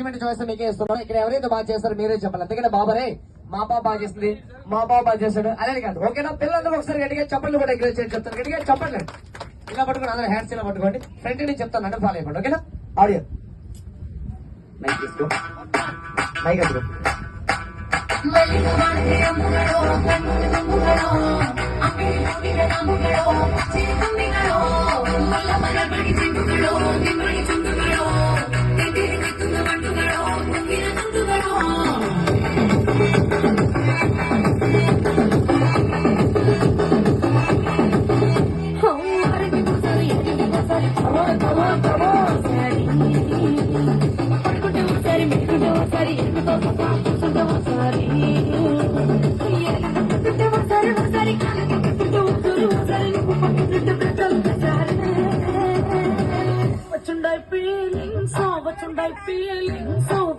Judgement choice మీకే ఇస్తున్నాం. ఇక్కడ ఎవరైతే బాగా చేస్తారో మీరే చెప్పాలి. అందుకనే బాబరే మా పాప బాగా చేస్తుంది, మా పాప బాగా చేస్తాడు అదే కాదు. ఓకేనా? పిల్లలందరూ ఒకసారి గట్టిగా చప్పట్లు కూడా ఎంకరేజ్ చేయండి. చెప్తాను గట్టిగా చెప్పండి. ఇలా పట్టుకోండి, అందరూ హ్యాండ్స్ ఇలా పట్టుకోండి. ఫ్రంట్ నుంచి చెప్తాను, అందరూ ఫాలో అయిపోండి. ఓకేనా? ఆడియో మైక్ తీసుకో, మైక్ అదుకో.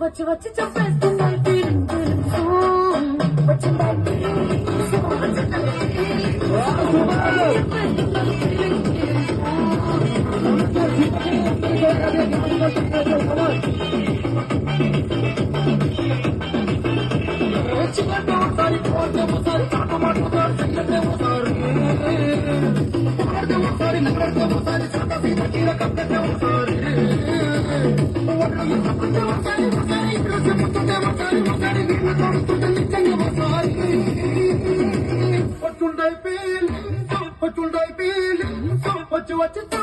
వచ్చి వచ్చి చెప్పేస్తున్నాయి ఫీలింగ్ వచ్చింది. వచ్చి వచ్చి వచ్చి వచ్చి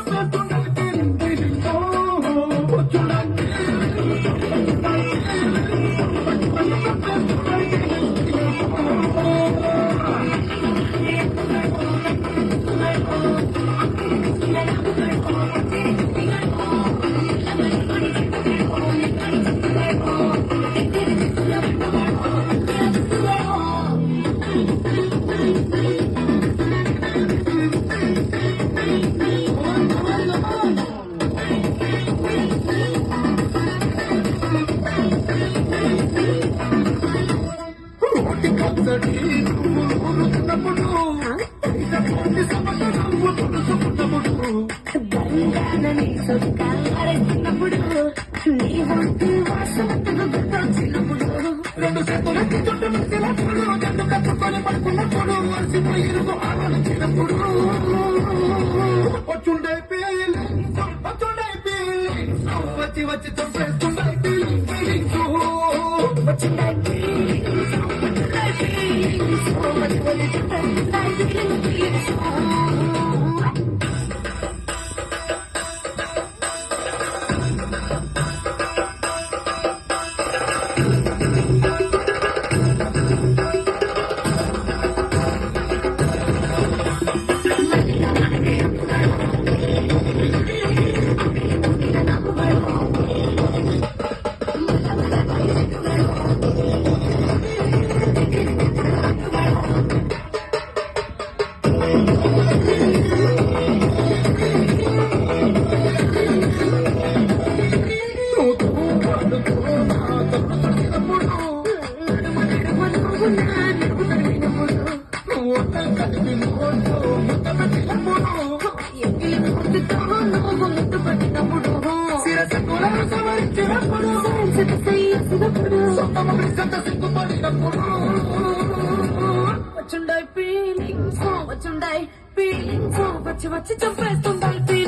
వచ్చుండాయి ఫీలింగ్స్ వచ్చి వచ్చి చంపేస్తుండాయి.